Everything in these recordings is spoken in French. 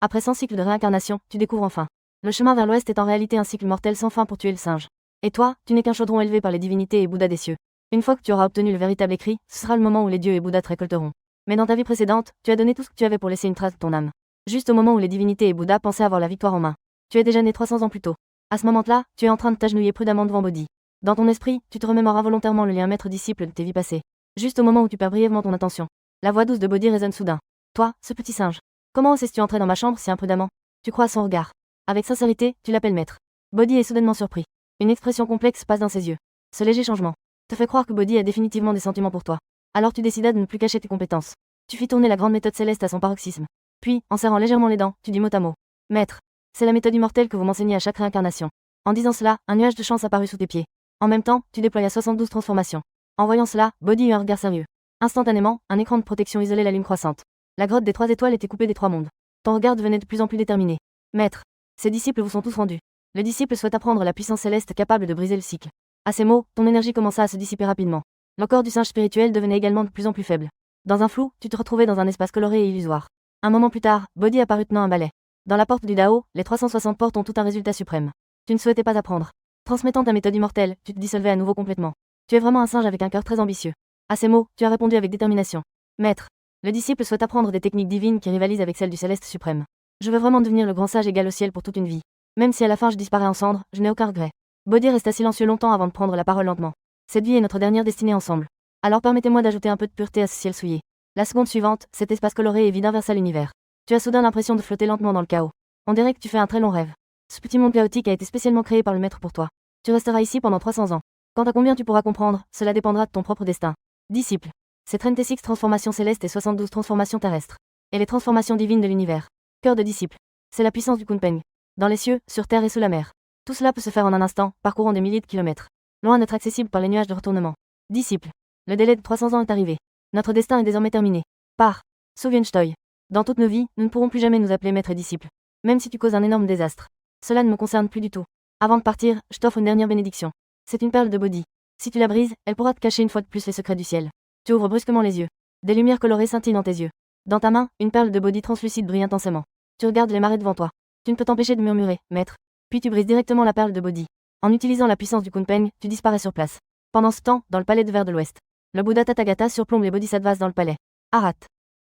Après 100 cycles de réincarnation, tu découvres enfin. Le chemin vers l'ouest est en réalité un cycle mortel sans fin pour tuer le singe. Et toi, tu n'es qu'un chaudron élevé par les divinités et Bouddha des cieux. Une fois que tu auras obtenu le véritable écrit, ce sera le moment où les dieux et Bouddha te récolteront. Mais dans ta vie précédente, tu as donné tout ce que tu avais pour laisser une trace de ton âme. Juste au moment où les divinités et Bouddha pensaient avoir la victoire en main. Tu es déjà né 300 ans plus tôt. À ce moment-là, tu es en train de t'agenouiller prudemment devant Bodhi. Dans ton esprit, tu te remémores involontairement le lien maître-disciple de tes vies passées. Juste au moment où tu perds brièvement ton attention. La voix douce de Bodhi résonne soudain. Toi, ce petit singe. Comment osais-tu entrer dans ma chambre si imprudemment? Tu crois à son regard. Avec sincérité, tu l'appelles maître. Bodhi est soudainement surpris. Une expression complexe passe dans ses yeux. Ce léger changement te fait croire que Bodhi a définitivement des sentiments pour toi. Alors tu décidas de ne plus cacher tes compétences. Tu fis tourner la grande méthode céleste à son paroxysme. Puis, en serrant légèrement les dents, tu dis mot à mot. Maître. C'est la méthode immortelle que vous m'enseignez à chaque réincarnation. En disant cela, un nuage de chance apparut sous tes pieds. En même temps, tu déployas 72 transformations. En voyant cela, Bodhi eut un regard sérieux. Instantanément, un écran de protection isolait la lune croissante. La grotte des 3 étoiles était coupée des 3 mondes. Ton regard devenait de plus en plus déterminé. Maître. Ses disciples vous sont tous rendus. Le disciple souhaite apprendre la puissance céleste capable de briser le cycle. À ces mots, ton énergie commença à se dissiper rapidement. Le corps du singe spirituel devenait également de plus en plus faible. Dans un flou, tu te retrouvais dans un espace coloré et illusoire. Un moment plus tard, Bodhi apparut tenant un balai. Dans la porte du Dao, les 360 portes ont tout un résultat suprême. Tu ne souhaitais pas apprendre. Transmettant ta méthode immortelle, tu te dissolvais à nouveau complètement. Tu es vraiment un singe avec un cœur très ambitieux. À ces mots, tu as répondu avec détermination. Maître. Le disciple souhaite apprendre des techniques divines qui rivalisent avec celles du céleste suprême. Je veux vraiment devenir le grand sage égal au ciel pour toute une vie. Même si à la fin je disparais en cendres, je n'ai aucun regret. Bodhi resta silencieux longtemps avant de prendre la parole lentement. Cette vie est notre dernière destinée ensemble. Alors permettez-moi d'ajouter un peu de pureté à ce ciel souillé. La seconde suivante, cet espace coloré est vide inverse à l'univers. Tu as soudain l'impression de flotter lentement dans le chaos. On dirait que tu fais un très long rêve. Ce petit monde chaotique a été spécialement créé par le maître pour toi. Tu resteras ici pendant 300 ans. Quant à combien tu pourras comprendre, cela dépendra de ton propre destin. Disciple. C'est 36 transformations célestes et 72 transformations terrestres. Et les transformations divines de l'univers. Cœur de disciple. C'est la puissance du Kunpeng. Dans les cieux, sur terre et sous la mer. Tout cela peut se faire en un instant, parcourant des milliers de kilomètres. Loin d'être accessible par les nuages de retournement. Disciple. Le délai de 300 ans est arrivé. Notre destin est désormais terminé. Pars. Souviens-toi. Dans toutes nos vies, nous ne pourrons plus jamais nous appeler maître et disciple. Même si tu causes un énorme désastre. Cela ne me concerne plus du tout. Avant de partir, je t'offre une dernière bénédiction. C'est une perle de Bodhi. Si tu la brises, elle pourra te cacher une fois de plus les secrets du ciel. Tu ouvres brusquement les yeux. Des lumières colorées scintillent dans tes yeux. Dans ta main, une perle de Bodhi translucide brille intensément. Tu regardes les marées devant toi. Tu ne peux t'empêcher de murmurer, maître. Puis tu brises directement la perle de Bodhi. En utilisant la puissance du Kunpeng, tu disparais sur place. Pendant ce temps, dans le palais de verre de l'Ouest, le Bouddha Tathagata surplombe les Bodhisattvas dans le palais. Arat.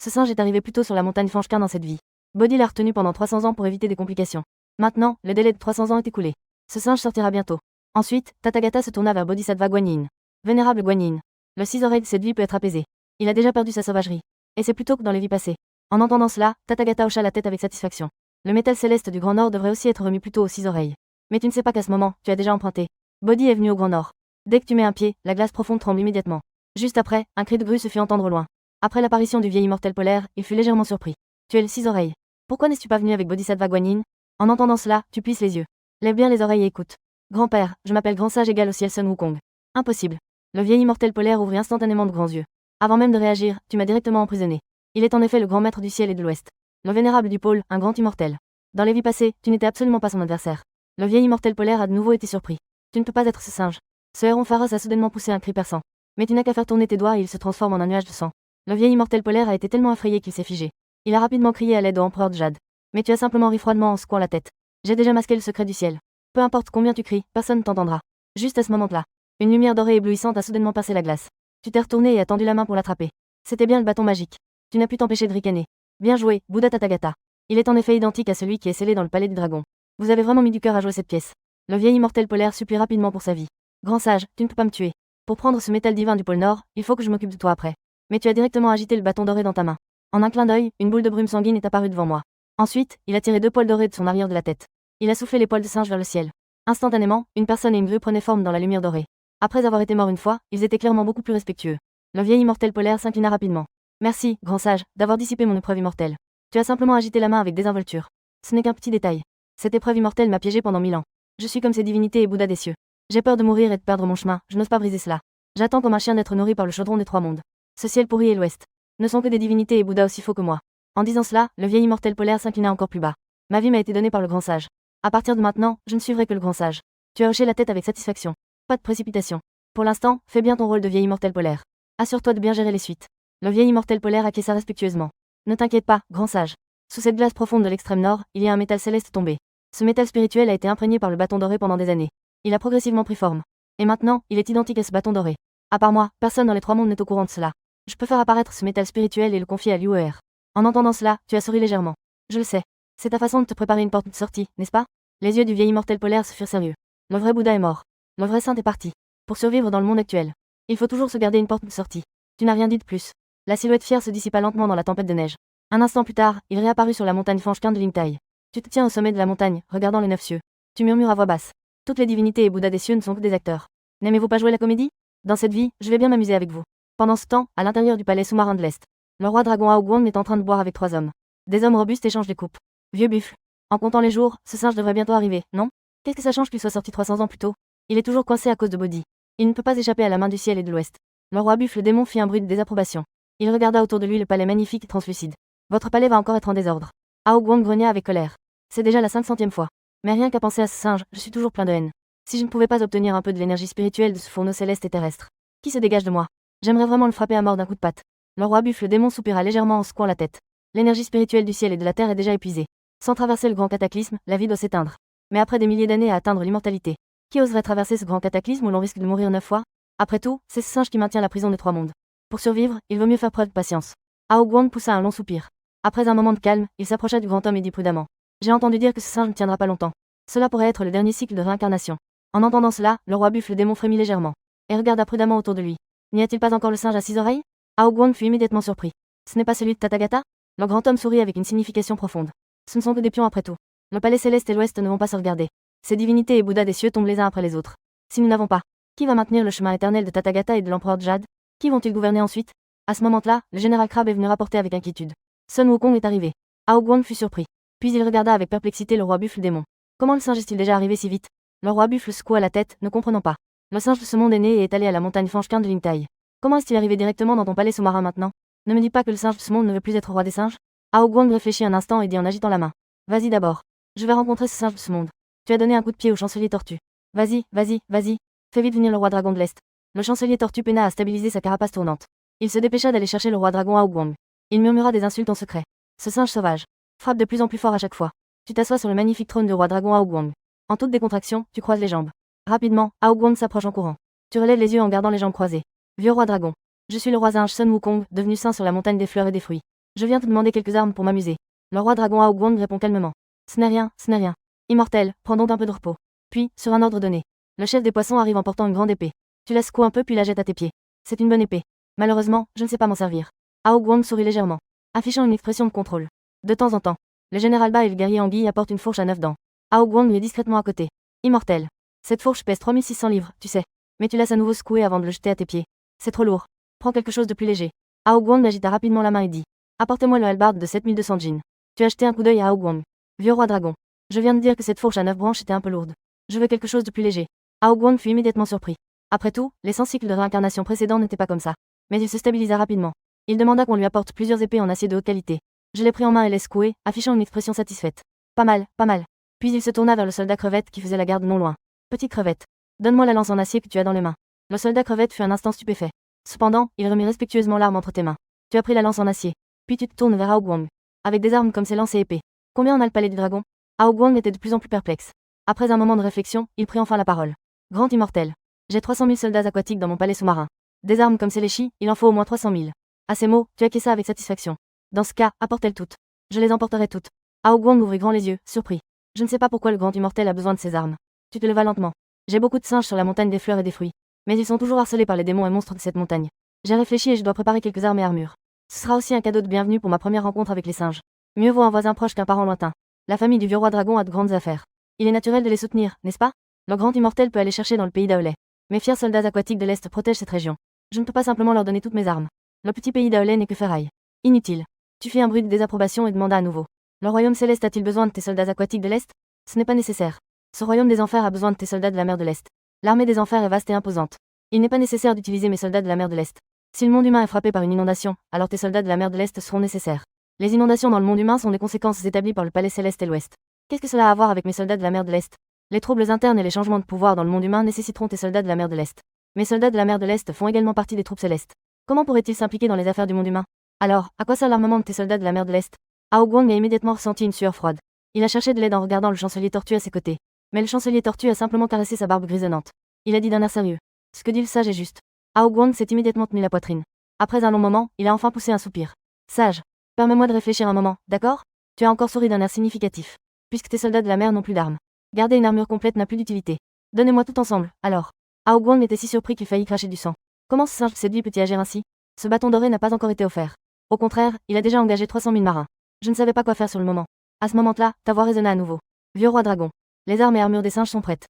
Ce singe est arrivé plus tôt sur la montagne Fanchkin dans cette vie. Bodhi l'a retenu pendant 300 ans pour éviter des complications. Maintenant, le délai de 300 ans est écoulé. Ce singe sortira bientôt. Ensuite, Tathagata se tourna vers Bodhisattva Guanyin. Vénérable Guanyin. Le 6 oreilles de cette vie peut être apaisé. Il a déjà perdu sa sauvagerie. Et c'est plutôt que dans les vies passées. En entendant cela, Tathagata hocha la tête avec satisfaction. Le métal céleste du Grand Nord devrait aussi être remis plus tôt aux 6 oreilles. Mais tu ne sais pas qu'à ce moment, tu as déjà emprunté. Bodhi est venu au Grand Nord. Dès que tu mets un pied, la glace profonde tremble immédiatement. Juste après, un cri de grue se fit entendre au loin. Après l'apparition du vieil immortel polaire, il fut légèrement surpris. Tu es le 6 oreilles. Pourquoi n'es-tu pas venu avec Bodhisattva Guanyin? En entendant cela, tu plisses les yeux. Lève bien les oreilles et écoute. Grand-père, je m'appelle Grand Sage égal au ciel Sun Wukong. Impossible. Le vieil immortel polaire ouvrit instantanément de grands yeux. Avant même de réagir, tu m'as directement emprisonné. Il est en effet le grand maître du ciel et de l'ouest. Le vénérable du pôle, un grand immortel. Dans les vies passées, tu n'étais absolument pas son adversaire. Le vieil immortel polaire a de nouveau été surpris. Tu ne peux pas être ce singe. Ce héron féroce a soudainement poussé un cri perçant. Mais tu n'as qu'à faire tourner tes doigts et il se transforme en un nuage de sang. Le vieil immortel polaire a été tellement effrayé qu'il s'est figé. Il a rapidement crié à l'aide au empereur de Jade. Mais tu as simplement ri froidement en secouant la tête. J'ai déjà masqué le secret du ciel. Peu importe combien tu cries, personne ne t'entendra. Juste à ce moment-là, une lumière dorée éblouissante a soudainement percé la glace. Tu t'es retourné et as tendu la main pour l'attraper. C'était bien le bâton magique. Tu n'as pu t'empêcher de ricaner. Bien joué, Bouddha Tathagata. Il est en effet identique à celui qui est scellé dans le palais du dragon. Vous avez vraiment mis du cœur à jouer cette pièce. Le vieil immortel polaire supplie rapidement pour sa vie. Grand sage, tu ne peux pas me tuer. Pour prendre ce métal divin du pôle Nord, il faut que je m'occupe de toi après. Mais tu as directement agité le bâton doré dans ta main. En un clin d'œil, une boule de brume sanguine est apparue devant moi. Ensuite, il a tiré 2 poils dorés de son arrière de la tête. Il a soufflé les poils de singe vers le ciel. Instantanément, une personne et une grue prenaient forme dans la lumière dorée. Après avoir été morts une fois, ils étaient clairement beaucoup plus respectueux. Le vieil immortel polaire s'inclina rapidement. Merci, grand sage, d'avoir dissipé mon épreuve immortelle. Tu as simplement agité la main avec désinvolture. Ce n'est qu'un petit détail. Cette épreuve immortelle m'a piégé pendant 1000 ans. Je suis comme ces divinités et Bouddha des cieux. J'ai peur de mourir et de perdre mon chemin, je n'ose pas briser cela. J'attends comme un chien d'être nourri par le chaudron des 3 mondes. Ce ciel pourri et l'ouest ne sont que des divinités et Bouddha aussi faux que moi. En disant cela, le vieil immortel polaire s'inclina encore plus bas. Ma vie m'a été donnée par le grand sage. À partir de maintenant, je ne suivrai que le grand sage. Tu as hoché la tête avec satisfaction. Pas de précipitation. Pour l'instant, fais bien ton rôle de vieil immortel polaire. Assure-toi de bien gérer les suites. Le vieil immortel polaire acquiesça respectueusement. Ne t'inquiète pas, grand sage. Sous cette glace profonde de l'extrême nord, il y a un métal céleste tombé. Ce métal spirituel a été imprégné par le bâton doré pendant des années. Il a progressivement pris forme. Et maintenant, il est identique à ce bâton doré. À part moi, personne dans les 3 mondes n'est au courant de cela. Je peux faire apparaître ce métal spirituel et le confier à l'UER. En entendant cela, tu as souri légèrement. Je le sais. C'est ta façon de te préparer une porte de sortie, n'est-ce pas? Les yeux du vieil immortel polaire se firent sérieux. Le vrai Bouddha est mort. Le vrai saint est parti. Pour survivre dans le monde actuel, il faut toujours se garder une porte de sortie. Tu n'as rien dit de plus. La silhouette fière se dissipa lentement dans la tempête de neige. Un instant plus tard, il réapparut sur la montagne Fanchkin de Lingtai. Tu te tiens au sommet de la montagne, regardant les 9 cieux. Tu murmures à voix basse. Toutes les divinités et Bouddhas des cieux ne sont que des acteurs. N'aimez-vous pas jouer la comédie? Dans cette vie, je vais bien m'amuser avec vous. Pendant ce temps, à l'intérieur du palais sous-marin de l'Est, le roi dragon Aogwang est en train de boire avec 3 hommes. Des hommes robustes échangent des coupes. Vieux buffle. En comptant les jours, ce singe devrait bientôt arriver, non? Qu'est-ce que ça change qu'il soit sorti 300 ans plus tôt? Il est toujours coincé à cause de Bodhi. Il ne peut pas échapper à la main du ciel et de l'Ouest. Le roi buffle démon fit un bruit de désapprobation. Il regarda autour de lui le palais magnifique et translucide. Votre palais va encore être en désordre. Aogwang grogna avec colère. C'est déjà la 500e fois. Mais rien qu'à penser à ce singe, je suis toujours plein de haine. Si je ne pouvais pas obtenir un peu de l'énergie spirituelle de ce fourneau céleste et terrestre, qui se dégage de moi? J'aimerais vraiment le frapper à mort d'un coup de patte. Le roi buffle démon soupira légèrement en secouant la tête. L'énergie spirituelle du ciel et de la terre est déjà épuisée. Sans traverser le grand cataclysme, la vie doit s'éteindre. Mais après des milliers d'années à atteindre l'immortalité, qui oserait traverser ce grand cataclysme où l'on risque de mourir 9 fois? Après tout, c'est ce singe qui maintient la prison des 3 mondes. Pour survivre, il vaut mieux faire preuve de patience. Aogwang poussa un long soupir. Après un moment de calme, il s'approcha du grand homme et dit prudemment. J'ai entendu dire que ce singe ne tiendra pas longtemps. Cela pourrait être le dernier cycle de réincarnation. En entendant cela, le roi buffle démon frémit légèrement. Et regarda prudemment autour de lui. N'y a-t-il pas encore le singe à 6 oreilles? Aogwang fut immédiatement surpris. Ce n'est pas celui de Tathagata? Le grand homme sourit avec une signification profonde. Ce ne sont que des pions après tout. Le palais céleste et l'ouest ne vont pas se regarder. Ces divinités et Bouddhas des cieux tombent les uns après les autres. Si nous n'avons pas, qui va maintenir le chemin éternel de Tathagata et de l'empereur Jade? Qui vont-ils gouverner ensuite? À ce moment-là, le général Crabbe est venu rapporter avec inquiétude. Sun Wukong est arrivé. Aogwang fut surpris. Puis il regarda avec perplexité le roi buffle démon. Comment le singe est-il déjà arrivé si vite? Le roi buffle secoua la tête, ne comprenant pas. Le singe de ce monde est né et est allé à la montagne Fanchkin de Lingtai. Comment est-il arrivé directement dans ton palais sous-marin maintenant? Ne me dis pas que le singe de ce monde ne veut plus être roi des singes? Aogwang réfléchit un instant et dit en agitant la main. Vas-y d'abord. Je vais rencontrer ce singe de ce monde. Tu as donné un coup de pied au chancelier tortue. Vas-y, vas-y, vas-y. Fais vite venir le roi dragon de l'Est. Le chancelier tortue peina à stabiliser sa carapace tournante. Il se dépêcha d'aller chercher le roi dragon Aogwang. Il murmura des insultes en secret. Ce singe sauvage frappe de plus en plus fort à chaque fois. Tu t'assois sur le magnifique trône du roi dragon Aogwang. En toute décontraction, tu croises les jambes. Rapidement, Aogwang s'approche en courant. Tu relèves les yeux en gardant les jambes croisées. Vieux roi dragon. Je suis le roi singe Sun Wukong, devenu saint sur la montagne des fleurs et des fruits. Je viens te demander quelques armes pour m'amuser. Le roi dragon Aogwang répond calmement. Ce n'est rien, ce n'est rien. Immortel, prends donc un peu de repos. Puis, sur un ordre donné, le chef des poissons arrive en portant une grande épée. Tu la secoues un peu puis la jettes à tes pieds. C'est une bonne épée. Malheureusement, je ne sais pas m'en servir. Aogwang sourit légèrement, affichant une expression de contrôle. De temps en temps, le général Ba et le guerrier Anguille apportent une fourche à 9 dents. Aogwang lui est discrètement à côté. Immortel. Cette fourche pèse 3600 livres, tu sais. Mais tu laisses à nouveau secouer avant de le jeter à tes pieds. C'est trop lourd. Prends quelque chose de plus léger. Aogwang agita rapidement la main et dit. Apportez-moi le hallebarde de 7200 jeans. Tu as jeté un coup d'œil à Aogwang. Vieux roi dragon. Je viens de dire que cette fourche à 9 branches était un peu lourde. Je veux quelque chose de plus léger. Aogwang fut immédiatement surpris. Après tout, les 100 cycles de réincarnation précédents n'étaient pas comme ça. Mais il se stabilisa rapidement. Il demanda qu'on lui apporte plusieurs épées en acier de haute qualité. Je l'ai pris en main et l'ai secoué, affichant une expression satisfaite. Pas mal, pas mal. Puis il se tourna vers le soldat crevette qui faisait la garde non loin. Petite crevette. Donne-moi la lance en acier que tu as dans les mains. Le soldat crevette fut un instant stupéfait. Cependant, il remit respectueusement l'arme entre tes mains. Tu as pris la lance en acier. Puis tu te tournes vers Aogwang. Avec des armes comme ses lances et épées. Combien en a le palais du dragon? Aogwang était de plus en plus perplexe. Après un moment de réflexion, il prit enfin la parole. Grand immortel. J'ai 300 000 soldats aquatiques dans mon palais sous-marin. Des armes comme ces léchis, il en faut au moins 300 000. À ces mots, tu acquiesça avec satisfaction. Dans ce cas, apporte-elles toutes. Je les emporterai toutes. Aogwang ouvrit grand les yeux, surpris. Je ne sais pas pourquoi le grand immortel a besoin de ces armes. Tu te levas lentement. J'ai beaucoup de singes sur la montagne des fleurs et des fruits. Mais ils sont toujours harcelés par les démons et monstres de cette montagne. J'ai réfléchi et je dois préparer quelques armes et armures. Ce sera aussi un cadeau de bienvenue pour ma première rencontre avec les singes. Mieux vaut un voisin proche qu'un parent lointain. La famille du vieux roi dragon a de grandes affaires. Il est naturel de les soutenir, n'est-ce pas? Le grand immortel peut aller chercher dans le pays d'Aolai. Mes fiers soldats aquatiques de l'Est protègent cette région. Je ne peux pas simplement leur donner toutes mes armes. Le petit pays d'Aolai n'est que ferraille. Inutile. Tu fis un bruit de désapprobation et demanda à nouveau. Le royaume céleste a-t-il besoin de tes soldats aquatiques de l'Est? Ce n'est pas nécessaire. Ce royaume des enfers a besoin de tes soldats de la mer de l'Est. L'armée des enfers est vaste et imposante. Il n'est pas nécessaire d'utiliser mes soldats de la mer de l'Est. Si le monde humain est frappé par une inondation, alors tes soldats de la mer de l'Est seront nécessaires. Les inondations dans le monde humain sont des conséquences établies par le palais céleste et l'Ouest. Qu'est-ce que cela a à voir avec mes soldats de la mer de l'Est? Les troubles internes et les changements de pouvoir dans le monde humain nécessiteront tes soldats de la mer de l'Est. Mes soldats de la mer de l'Est font également partie des troupes célestes. Comment pourraient-ils s'impliquer dans les affaires du monde humain? Alors, à quoi sert l'armement de tes soldats de la mer de l'Est? Hao Guang a immédiatement ressenti une sueur froide. Il a cherché de l'aide en regardant le chancelier tortue à ses côtés. Mais le chancelier tortue a simplement caressé sa barbe grisonnante. Il a dit d'un air sérieux. Ce que dit le sage est juste. Hao Guang s'est immédiatement tenu la poitrine. Après un long moment, il a enfin poussé un soupir. Sage. Permets-moi de réfléchir un moment, d'accord? Tu as encore souri d'un air significatif. Puisque tes soldats de la mer n'ont plus d'armes. Garder une armure complète n'a plus d'utilité. Donnez-moi tout ensemble, alors. Hao Guang était si surpris qu'il faillit cracher du sang. Comment ce singe séduit peut-il agir ainsi? Ce bâton doré n'a pas encore été offert. Au contraire, il a déjà engagé 300 000 marins. Je ne savais pas quoi faire sur le moment. À ce moment-là, ta voix résonna à nouveau. Vieux roi dragon. Les armes et armures des singes sont prêtes.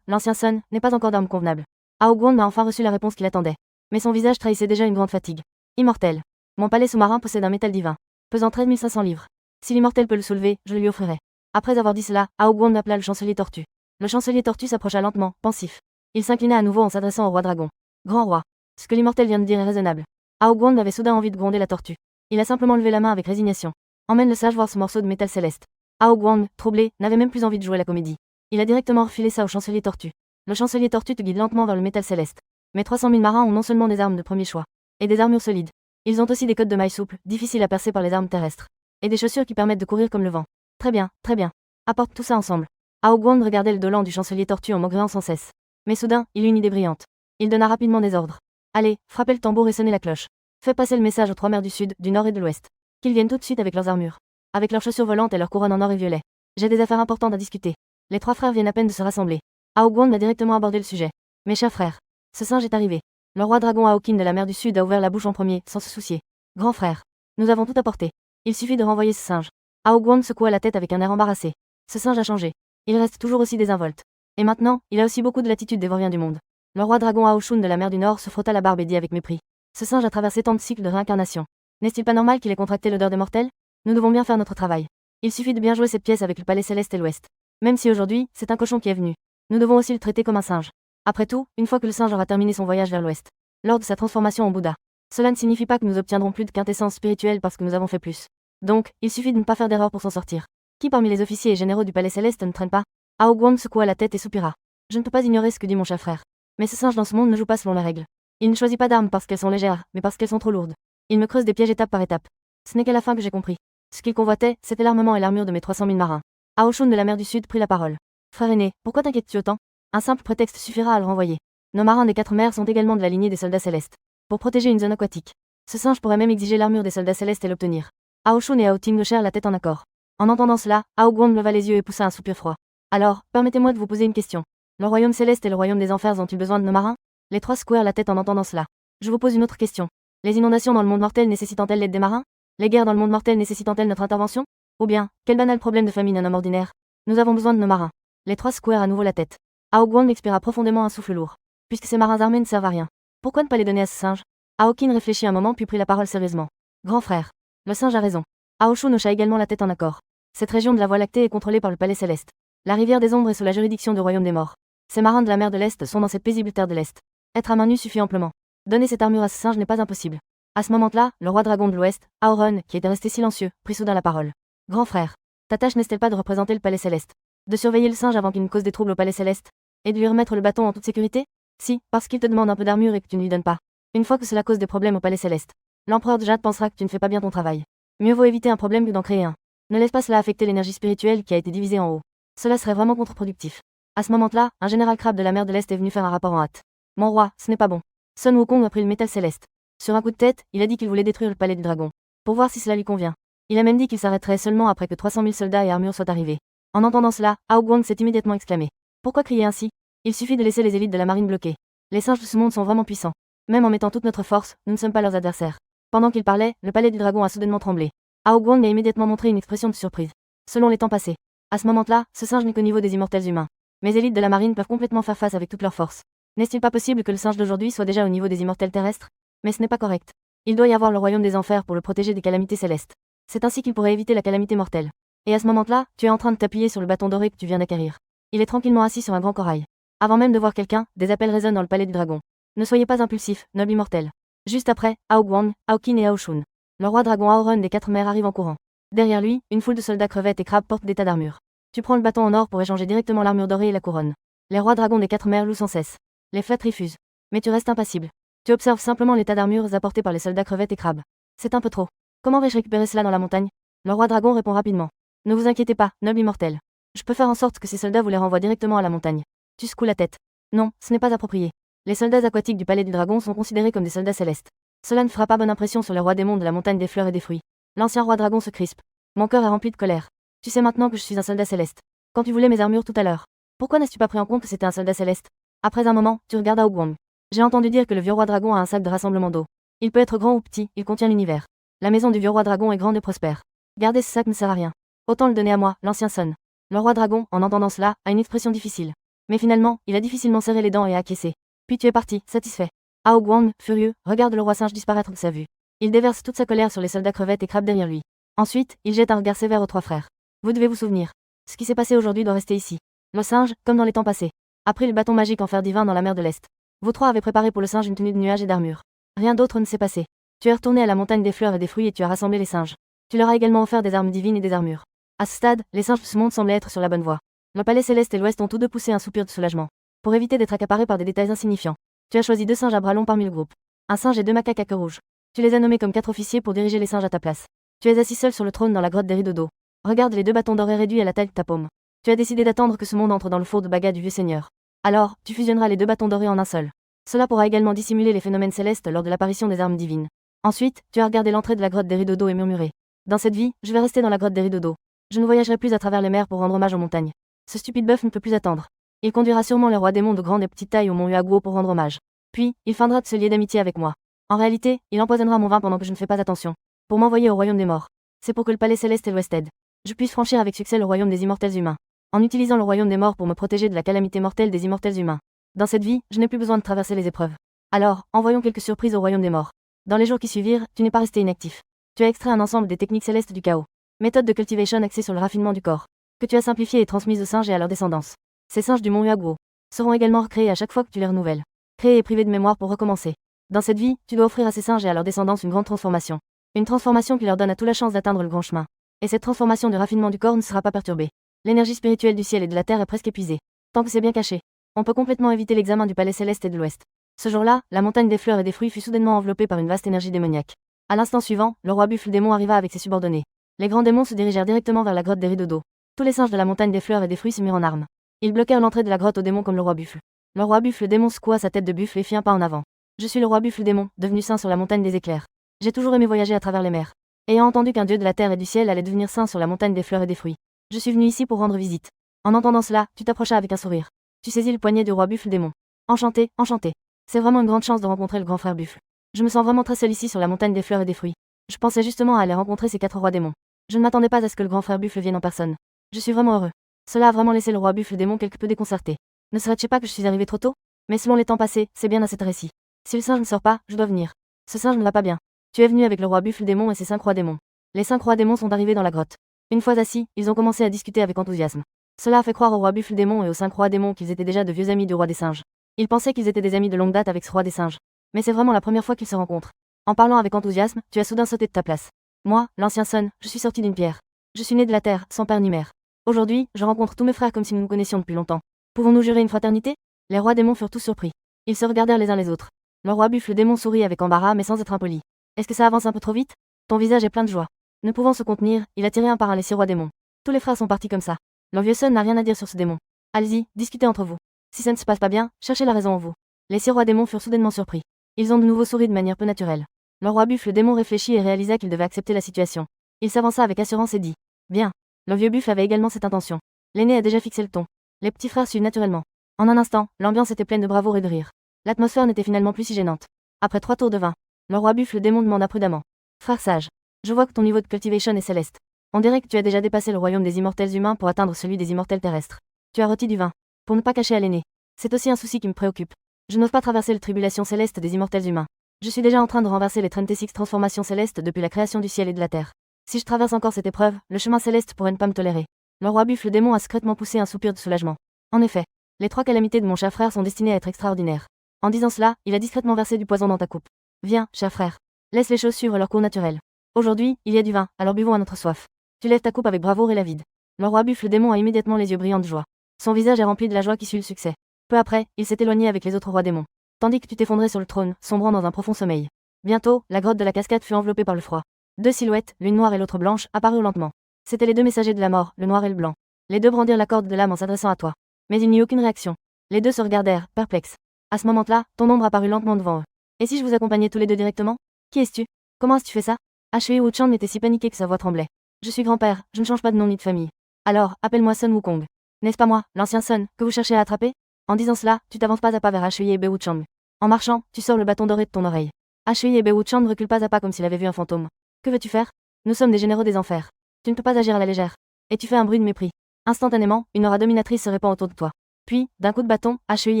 L'ancien Sun, n'ai pas encore d'armes convenables. Hao Guang a enfin reçu la réponse qu'il attendait. Mais son visage trahissait déjà une grande fatigue. Immortel. Mon palais sous-marin possède un métal divin, pesant 13 500 livres. Si l'immortel peut le soulever, je le lui offrirai. Après avoir dit cela, Hao Guang appela le chancelier tortue. Le chancelier tortue s'approcha lentement, pensif. Il s'inclina à nouveau en s'adressant au roi dragon. Grand roi. Ce que l'immortel vient de dire est raisonnable. Hao Guang avait soudain envie de gronder la tortue. Il a simplement levé la main avec résignation. Emmène le sage voir ce morceau de métal céleste. Hao Guang, troublé, n'avait même plus envie de jouer la comédie. Il a directement refilé ça au chancelier tortue. Le chancelier tortue te guide lentement vers le métal céleste. Mais 300 000 marins ont non seulement des armes de premier choix, et des armures solides. Ils ont aussi des cottes de mailles souples, difficiles à percer par les armes terrestres. Et des chaussures qui permettent de courir comme le vent. Très bien, très bien. Apporte tout ça ensemble. Hao Guang regardait le dos lent du chancelier tortue en maugréant sans cesse. Mais soudain, il eut une idée brillante. Il donna rapidement des ordres. Allez, frappez le tambour et sonnez la cloche. Fais passer le message aux 3 mers du sud, du nord et de l'ouest. Qu'ils viennent tout de suite avec leurs armures. Avec leurs chaussures volantes et leurs couronnes en or et violet. J'ai des affaires importantes à discuter. Les 3 frères viennent à peine de se rassembler. Hao Guang a directement abordé le sujet. Mes chers frères. Ce singe est arrivé. Le roi dragon Aokin de la mer du Sud a ouvert la bouche en premier, sans se soucier. Grand frère. Nous avons tout apporté. Il suffit de renvoyer ce singe. Hao Guang secoua la tête avec un air embarrassé. Ce singe a changé. Il reste toujours aussi désinvolte. Et maintenant, il a aussi beaucoup de l'attitude des vauriens du monde. Le roi dragon Aoshun de la mer du Nord se frotta la barbe et dit avec mépris. Ce singe a traversé tant de cycles de réincarnation. N'est-il pas normal qu'il ait contracté l'odeur des mortels? Nous devons bien faire notre travail. Il suffit de bien jouer cette pièce avec le palais céleste et l'ouest. Même si aujourd'hui, c'est un cochon qui est venu. Nous devons aussi le traiter comme un singe. Après tout, une fois que le singe aura terminé son voyage vers l'ouest, lors de sa transformation en Bouddha, cela ne signifie pas que nous obtiendrons plus de quintessence spirituelle parce que nous avons fait plus. Donc, il suffit de ne pas faire d'erreur pour s'en sortir. Qui parmi les officiers et généraux du palais céleste ne traîne pas? Hao Guang secoua la tête et soupira. Je ne peux pas ignorer ce que dit mon cher frère. Mais ce singe dans ce monde ne joue pas selon les règles. Il ne choisit pas d'armes parce qu'elles sont légères, mais parce qu'elles sont trop lourdes. Il me creuse des pièges étape par étape. Ce n'est qu'à la fin que j'ai compris. Ce qu'il convoitait, c'était l'armement et l'armure de mes 300 000 marins. Aoshun de la mer du Sud prit la parole. Frère aîné, pourquoi t'inquiètes-tu autant? Un simple prétexte suffira à le renvoyer. Nos marins des 4 mers sont également de la lignée des soldats célestes. Pour protéger une zone aquatique. Ce singe pourrait même exiger l'armure des soldats célestes et l'obtenir. Aoshun et Aoting hochèrent la tête en accord. En entendant cela, Hao Guang leva les yeux et poussa un soupir froid. Alors, permettez-moi de vous poser une question. Le royaume céleste et le royaume des enfers ont-ils besoin de nos marins? Les 3 secouèrent la tête en entendant cela. Je vous pose une autre question. Les inondations dans le monde mortel nécessitant-elles l'aide des marins? Les guerres dans le monde mortel nécessitant-elles notre intervention? Ou bien, quel banal problème de famine un homme ordinaire? Nous avons besoin de nos marins. Les 3 secouèrent à nouveau la tête. Hao Guang expira profondément un souffle lourd. Puisque ces marins armés ne servent à rien, pourquoi ne pas les donner à ce singe? Aokin réfléchit un moment puis prit la parole sérieusement. Grand frère. Le singe a raison. Aoshun hocha également la tête en accord. Cette région de la Voie lactée est contrôlée par le palais céleste. La rivière des ombres est sous la juridiction du royaume des morts. Ces marins de la mer de l'Est sont dans cette paisible terre de l'Est. Être à main nue suffit amplement. Donner cette armure à ce singe n'est pas impossible. À ce moment-là, le roi dragon de l'Ouest, Aoron, qui était resté silencieux, prit soudain la parole. Grand frère. Ta tâche n'est-elle pas de représenter le palais céleste? De surveiller le singe avant qu'il ne cause des troubles au palais céleste? Et de lui remettre le bâton en toute sécurité? Si, parce qu'il te demande un peu d'armure et que tu ne lui donnes pas. Une fois que cela cause des problèmes au palais céleste, l'empereur de Jade pensera que tu ne fais pas bien ton travail. Mieux vaut éviter un problème que d'en créer un. Ne laisse pas cela affecter l'énergie spirituelle qui a été divisée en haut. Cela serait vraiment contre-productif. À ce moment-là, un général crabe de la mer de l'Est est venu faire un rapport en hâte. Mon roi, ce n'est pas bon. Sun Wukong a pris le métal céleste. Sur un coup de tête, il a dit qu'il voulait détruire le palais du dragon. Pour voir si cela lui convient. Il a même dit qu'il s'arrêterait seulement après que 300 000 soldats et armures soient arrivés. En entendant cela, Hao Guang s'est immédiatement exclamé. Pourquoi crier ainsi? Il suffit de laisser les élites de la marine bloquées. Les singes de ce monde sont vraiment puissants. Même en mettant toute notre force, nous ne sommes pas leurs adversaires. Pendant qu'il parlait, le palais du dragon a soudainement tremblé. Hao Guang a immédiatement montré une expression de surprise. Selon les temps passés. À ce moment-là, ce singe n'est qu'au niveau des immortels humains. Mes élites de la marine peuvent complètement faire face avec toute leur force. N'est-il pas possible que le singe d'aujourd'hui soit déjà au niveau des immortels terrestres? Mais ce n'est pas correct. Il doit y avoir le royaume des enfers pour le protéger des calamités célestes. C'est ainsi qu'il pourrait éviter la calamité mortelle. Et à ce moment-là, tu es en train de t'appuyer sur le bâton doré que tu viens d'acquérir. Il est tranquillement assis sur un grand corail. Avant même de voir quelqu'un, des appels résonnent dans le palais du dragon. Ne soyez pas impulsif, noble immortel. Juste après, Hao Guang, Aokin et Aoshun. Le roi dragon Aoron des 4 mers arrive en courant. Derrière lui, une foule de soldats crevettes et crabes portent des tas d'armures. Tu prends le bâton en or pour échanger directement l'armure dorée et la couronne. Les rois dragons des 4 mers louent sans cesse. Les flatteries fusent. Mais tu restes impassible. Tu observes simplement les tas d'armures apportées par les soldats crevettes et crabes. C'est un peu trop. Comment vais-je récupérer cela dans la montagne? Le roi dragon répond rapidement. Ne vous inquiétez pas, noble immortel. Je peux faire en sorte que ces soldats vous les renvoient directement à la montagne. Tu secoues la tête. Non, ce n'est pas approprié. Les soldats aquatiques du palais du dragon sont considérés comme des soldats célestes. Cela ne fera pas bonne impression sur le roi démon de la montagne des fleurs et des fruits. L'ancien roi dragon se crispe. Mon cœur est rempli de colère. Tu sais maintenant que je suis un soldat céleste. Quand tu voulais mes armures tout à l'heure, pourquoi n'as-tu pas pris en compte que c'était un soldat céleste? Après un moment, tu regardas Oguang. J'ai entendu dire que le vieux roi dragon a un sac de rassemblement d'eau. Il peut être grand ou petit, il contient l'univers. La maison du vieux roi dragon est grande et prospère. Garder ce sac ne sert à rien. Autant le donner à moi, l'ancien Son. Le roi dragon, en entendant cela, a une expression difficile. Mais finalement, il a difficilement serré les dents et a acquiescé. Puis tu es parti, satisfait. Ao Guang, furieux, regarde le roi singe disparaître de sa vue. Il déverse toute sa colère sur les soldats crevettes et crabe derrière lui. Ensuite, il jette un regard sévère aux trois frères. Vous devez vous souvenir. Ce qui s'est passé aujourd'hui doit rester ici. Le singe, comme dans les temps passés, a pris le bâton magique en fer divin dans la mer de l'Est. Vous trois avez préparé pour le singe une tenue de nuages et d'armure. Rien d'autre ne s'est passé. Tu es retourné à la montagne des fleurs et des fruits et tu as rassemblé les singes. Tu leur as également offert des armes divines et des armures. À ce stade, les singes de ce monde semblaient être sur la bonne voie. Le palais céleste et l'ouest ont tous deux poussé un soupir de soulagement. Pour éviter d'être accaparés par des détails insignifiants, tu as choisi 2 singes à bras longs parmi le groupe. Un singe et 2 macaques à queue rouge. Tu les as nommés comme 4 officiers pour diriger les singes à ta place. Tu es assis seul sur le trône dans la grotte des rideaux d'eau. Regarde les 2 bâtons dorés réduits à la taille de ta paume. Tu as décidé d'attendre que ce monde entre dans le four de baga du vieux seigneur. Alors, tu fusionneras les 2 bâtons dorés en un seul. Cela pourra également dissimuler les phénomènes célestes lors de l'apparition des armes divines. Ensuite, tu as regardé l'entrée de la grotte des rideaux d'eau et murmuré. Dans cette vie, je vais rester dans la grotte des rideaux d'eau. Je ne voyagerai plus à travers les mers pour rendre hommage aux montagnes. Ce stupide bœuf ne peut plus attendre. Il conduira sûrement les rois démons de grande et petite taille au mont Huaguo pour rendre hommage. Puis, il feindra de se lier d'amitié avec moi. En réalité, il empoisonnera mon vin pendant que je ne fais pas attention. Pour m'envoyer au royaume des morts. C'est pour que le palais céleste et l'Ouested, je puisse franchir avec succès le royaume des immortels humains. En utilisant le royaume des morts pour me protéger de la calamité mortelle des immortels humains. Dans cette vie, je n'ai plus besoin de traverser les épreuves. Alors, envoyons quelques surprises au royaume des morts. Dans les jours qui suivirent, tu n'es pas resté inactif. Tu as extrait un ensemble des techniques célestes du chaos. Méthode de cultivation axée sur le raffinement du corps. Que tu as simplifié et transmise aux singes et à leur descendance. Ces singes du mont Huaguo seront également recréés à chaque fois que tu les renouvelles. Créés et privés de mémoire pour recommencer. Dans cette vie, tu dois offrir à ces singes et à leur descendance une grande transformation. Une transformation qui leur donne à tout la chance d'atteindre le grand chemin. Et cette transformation du raffinement du corps ne sera pas perturbée. L'énergie spirituelle du ciel et de la terre est presque épuisée. Tant que c'est bien caché, on peut complètement éviter l'examen du palais céleste et de l'ouest. Ce jour-là, la montagne des fleurs et des fruits fut soudainement enveloppée par une vaste énergie démoniaque. À l'instant suivant, le roi buffle démon arriva avec ses subordonnés. Les grands démons se dirigèrent directement vers la grotte des rideaux d'eau. Tous les singes de la montagne des fleurs et des fruits se mirent en armes. Ils bloquèrent l'entrée de la grotte aux démons comme le roi buffle. Le roi buffle démon secoua sa tête de buffle et fit un pas en avant. Je suis le roi buffle démon, devenu saint sur la montagne des éclairs. J'ai toujours aimé voyager à travers les mers. Ayant entendu qu'un dieu de la terre et du ciel allait devenir saint sur la montagne des fleurs et des fruits, je suis venu ici pour rendre visite. En entendant cela, tu t'approchas avec un sourire. Tu saisis le poignet du roi buffle démon. Enchanté, enchanté. C'est vraiment une grande chance de rencontrer le grand frère buffle. Je me sens vraiment très seul ici sur la montagne des fleurs et des fruits. Je pensais justement à aller rencontrer ces 4 rois démons. Je ne m'attendais pas à ce que le grand frère buffle vienne en personne. Je suis vraiment heureux. Cela a vraiment laissé le roi buffle démon quelque peu déconcerté. Ne serait-ce pas que je suis arrivé trop tôt? Mais selon les temps passés, c'est bien à cette récit. Si le singe ne sort pas, je dois venir. Ce singe ne va pas bien. Tu es venu avec le roi buffle démon et ses 5 rois démons. Les 5 rois démons sont arrivés dans la grotte. Une fois assis, ils ont commencé à discuter avec enthousiasme. Cela a fait croire au roi buffle démon et aux 5 rois démons qu'ils étaient déjà de vieux amis du roi des singes. Ils pensaient qu'ils étaient des amis de longue date avec ce roi des singes. Mais c'est vraiment la première fois qu'ils se rencontrent. En parlant avec enthousiasme, tu as soudain sauté de ta place. Moi, l'ancien Son, je suis sorti d'une pierre. Je suis né de la terre, sans père ni mère. Aujourd'hui, je rencontre tous mes frères comme si nous nous connaissions depuis longtemps. Pouvons-nous jurer une fraternité? Les rois démons furent tous surpris. Ils se regardèrent les uns les autres. Le roi buffle démon sourit avec embarras mais sans être impoli. Est-ce que ça avance un peu trop vite? Ton visage est plein de joie. Ne pouvant se contenir, il a tiré un par un les 6 rois démons. Tous les frères sont partis comme ça. Le vieux Son n'a rien à dire sur ce démon. Allez-y, discutez entre vous. Si ça ne se passe pas bien, cherchez la raison en vous. Les 6 rois démons furent soudainement surpris. Ils ont de nouveau souri de manière peu naturelle. Le roi buffle démon réfléchit et réalisa qu'il devait accepter la situation. Il s'avança avec assurance et dit. Bien. Le vieux buffle avait également cette intention. L'aîné a déjà fixé le ton. Les petits frères suivent naturellement. En un instant, l'ambiance était pleine de bravoure et de rire. L'atmosphère n'était finalement plus si gênante. Après 3 tours de vin, le roi buffle démon demanda prudemment. Frère sage, je vois que ton niveau de cultivation est céleste. On dirait que tu as déjà dépassé le royaume des immortels humains pour atteindre celui des immortels terrestres. Tu as rôti du vin. Pour ne pas cacher à l'aîné. C'est aussi un souci qui me préoccupe. Je n'ose pas traverser le tribulation céleste des immortels humains. Je suis déjà en train de renverser les 36 transformations célestes depuis la création du ciel et de la terre. Si je traverse encore cette épreuve, le chemin céleste pourrait ne pas me tolérer. Le roi buffle démon a secrètement poussé un soupir de soulagement. En effet, les 3 calamités de mon cher frère sont destinées à être extraordinaires. En disant cela, il a discrètement versé du poison dans ta coupe. Viens, cher frère. Laisse les choses suivre leur cours naturel. Aujourd'hui, il y a du vin, alors buvons à notre soif. Tu lèves ta coupe avec bravoure et la vide. Le roi buffle démon a immédiatement les yeux brillants de joie. Son visage est rempli de la joie qui suit le succès. Peu après, il s'est éloigné avec les autres rois démons. Tandis que tu t'effondrais sur le trône, sombrant dans un profond sommeil. Bientôt, la grotte de la cascade fut enveloppée par le froid. Deux silhouettes, l'une noire et l'autre blanche, apparurent lentement. C'étaient les deux messagers de la mort, le noir et le blanc. Les deux brandirent la corde de l'âme en s'adressant à toi. Mais il n'y eut aucune réaction. Les deux se regardèrent, perplexes. À ce moment-là, ton ombre apparut lentement devant eux. Et si je vous accompagnais tous les deux directement? Qui es-tu? Comment as-tu fait ça? Shui Wuchang était si paniqué que sa voix tremblait. Je suis grand-père, je ne change pas de nom ni de famille. Alors, appelle-moi Sun Wukong. N'est-ce pas moi, l'ancien Sun, que vous cherchez à attraper? En disant cela, tu t'avances pas à pas vers Shui et Bei Wuchang. En marchant, tu sors le bâton doré de ton oreille. Shui et Bei Wuchang ne reculent pas à pas comme s'il avait vu un fantôme. Que veux-tu faire? Nous sommes des généraux des enfers. Tu ne peux pas agir à la légère. Et tu fais un bruit de mépris. Instantanément, une aura dominatrice se répand autour de toi. Puis, d'un coup de bâton, Shui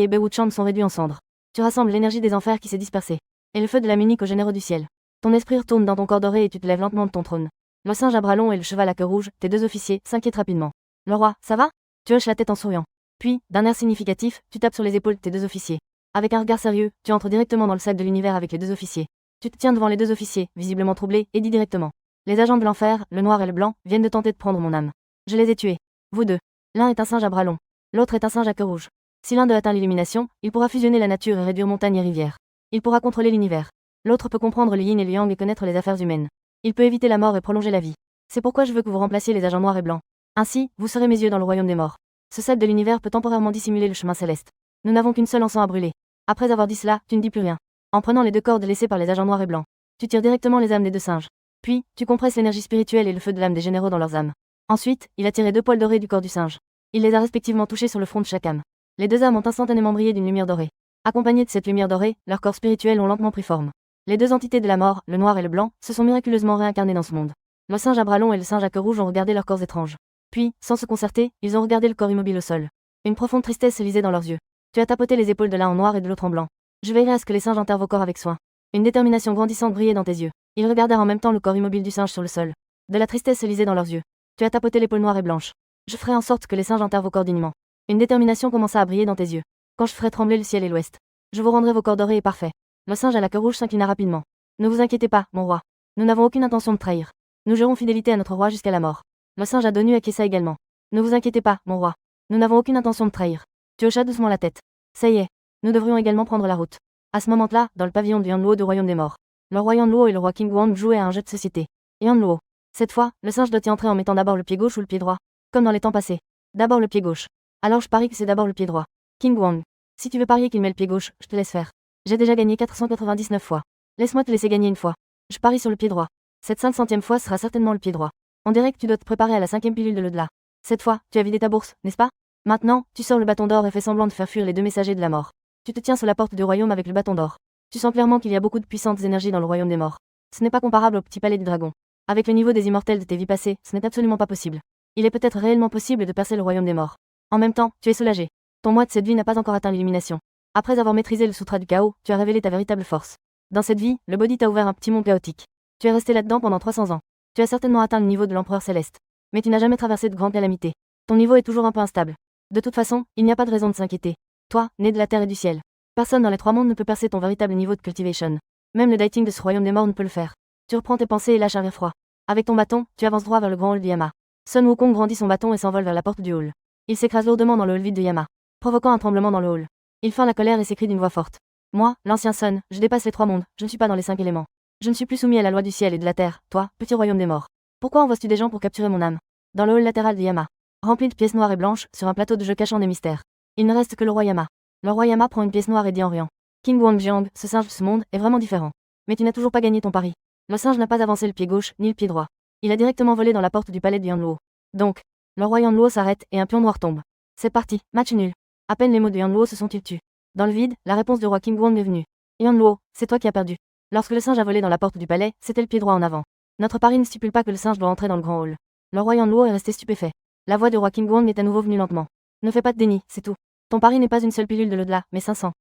et Bei Wuchang sont réduits en cendres. Tu rassembles l'énergie des enfers qui s'est dispersée. Et le feu de la m'unique aux généraux du ciel. Ton esprit retourne dans ton corps doré et tu te lèves lentement de ton trône. Le singe à bras longs et le cheval à queue rouge, tes deux officiers, s'inquiètent rapidement. Le roi, ça va? Tu hoches la tête en souriant. Puis, d'un air significatif, tu tapes sur les épaules de tes deux officiers. Avec un regard sérieux, tu entres directement dans le sac de l'univers avec les deux officiers. Tu te tiens devant les deux officiers, visiblement troublés, et dis directement. Les agents de l'enfer, le noir et le blanc, viennent de tenter de prendre mon âme. Je les ai tués. Vous deux. L'un est un singe à bras longs. L'autre est un singe à queue rouge. Si l'un d'eux atteint l'illumination, il pourra fusionner la nature et réduire montagnes et rivières. Il pourra contrôler l'univers. L'autre peut comprendre le yin et le yang et connaître les affaires humaines. Il peut éviter la mort et prolonger la vie. C'est pourquoi je veux que vous remplaciez les agents noirs et blancs. Ainsi, vous serez mes yeux dans le royaume des morts. Ce sel de l'univers peut temporairement dissimuler le chemin céleste. Nous n'avons qu'une seule encens à brûler. Après avoir dit cela, tu ne dis plus rien. En prenant les deux cordes laissées par les agents noirs et blancs, tu tires directement les âmes des deux singes. Puis, tu compresses l'énergie spirituelle et le feu de l'âme des généraux dans leurs âmes. Ensuite, il a tiré deux poils dorés du corps du singe. Il les a respectivement touchés sur le front de chaque âme. Les deux âmes ont instantanément brillé d'une lumière dorée. Accompagnés de cette lumière dorée, leurs corps spirituels ont lentement pris forme. Les deux entités de la mort, le noir et le blanc, se sont miraculeusement réincarnées dans ce monde. Le singe à bras longs et le singe à queue rouge ont regardé leurs corps étranges. Puis, sans se concerter, ils ont regardé le corps immobile au sol. Une profonde tristesse se lisait dans leurs yeux. Tu as tapoté les épaules de l'un en noir et de l'autre en blanc. Je veillerai à ce que les singes enterrent vos corps avec soin. Une détermination grandissante brillait dans tes yeux. Ils regardèrent en même temps le corps immobile du singe sur le sol. De la tristesse se lisait dans leurs yeux. Tu as tapoté l'épaule noire et blanche. Je ferai en sorte que les singes enterrent vos corps dignement. Une détermination commença à briller dans tes yeux. Quand je ferai trembler le ciel et l'ouest, je vous rendrai vos corps dorés et parfaits. Le singe à la queue rouge s'inclina rapidement. Ne vous inquiétez pas, mon roi. Nous n'avons aucune intention de trahir. Nous jurons fidélité à notre roi jusqu'à la mort. Le singe à dos nu acquiesça également. Ne vous inquiétez pas, mon roi. Nous n'avons aucune intention de trahir. Tu hochas doucement la tête. Ça y est. Nous devrions également prendre la route. À ce moment-là, dans le pavillon de Yanluo du royaume des morts, le roi Yanluo et le roi King Guang jouaient à un jeu de société. Yanluo. Cette fois, le singe doit y entrer en mettant d'abord le pied gauche ou le pied droit. Comme dans les temps passés. D'abord le pied gauche. Alors je parie que c'est d'abord le pied droit. King Guang. Si tu veux parier qu'il met le pied gauche, je te laisse faire. J'ai déjà gagné 499 fois. Laisse-moi te laisser gagner une fois. Je parie sur le pied droit. Cette 500e fois sera certainement le pied droit. On dirait que tu dois te préparer à la 5e pilule de l'au-delà. Cette fois, tu as vidé ta bourse, n'est-ce pas? Maintenant, tu sors le bâton d'or et fais semblant de faire fuir les deux messagers de la mort. Tu te tiens sur la porte du royaume avec le bâton d'or. Tu sens clairement qu'il y a beaucoup de puissantes énergies dans le royaume des morts. Ce n'est pas comparable au petit palais du dragon. Avec le niveau des immortels de tes vies passées, ce n'est absolument pas possible. Il est peut-être réellement possible de percer le royaume des morts. En même temps, tu es soulagé. Ton moi de cette vie n'a pas encore atteint l'illumination. Après avoir maîtrisé le sutra du chaos, tu as révélé ta véritable force. Dans cette vie, le body t'a ouvert un petit monde chaotique. Tu es resté là-dedans pendant 300 ans. Tu as certainement atteint le niveau de l'empereur céleste. Mais tu n'as jamais traversé de grandes calamités. Ton niveau est toujours un peu instable. De toute façon, il n'y a pas de raison de s'inquiéter. Toi, né de la terre et du ciel. Personne dans les trois mondes ne peut percer ton véritable niveau de cultivation. Même le dating de ce royaume des morts ne peut le faire. Tu reprends tes pensées et lâches un rire froid. Avec ton bâton, tu avances droit vers le grand hall de Yama. Sun Wukong grandit son bâton et s'envole vers la porte du hall. Il s'écrase lourdement dans le hall vide de Yama, provoquant un tremblement dans le hall. Il feint la colère et s'écrie d'une voix forte. Moi, l'ancien Sun, je dépasse les trois mondes, je ne suis pas dans les 5 éléments. Je ne suis plus soumis à la loi du ciel et de la terre, toi, petit royaume des morts. Pourquoi envoies-tu des gens pour capturer mon âme? Dans le hall latéral de Yama, rempli de pièces noires et blanches, sur un plateau de jeu cachant des mystères. Il ne reste que le roi Yama. Le roi Yama prend une pièce noire et dit en riant. King Guangjiang, ce singe de ce monde, est vraiment différent. Mais tu n'as toujours pas gagné ton pari. Le singe n'a pas avancé le pied gauche, ni le pied droit. Il a directement volé dans la porte du palais de Yanluo. Donc, le roi Yanluo s'arrête et un pion noir tombe. C'est parti, match nul. À peine les mots de Yanluo se sont-ils tus. Dans le vide, la réponse du roi King Guang est venue. Yanluo, c'est toi qui as perdu. Lorsque le singe a volé dans la porte du palais, c'était le pied droit en avant. Notre pari ne stipule pas que le singe doit entrer dans le grand hall. Le roi Yanluo est resté stupéfait. La voix du roi King Guang est à nouveau venue lentement. Ne fais pas de déni, c'est tout. Ton pari n'est pas une seule pilule de l'au-delà, mais 500.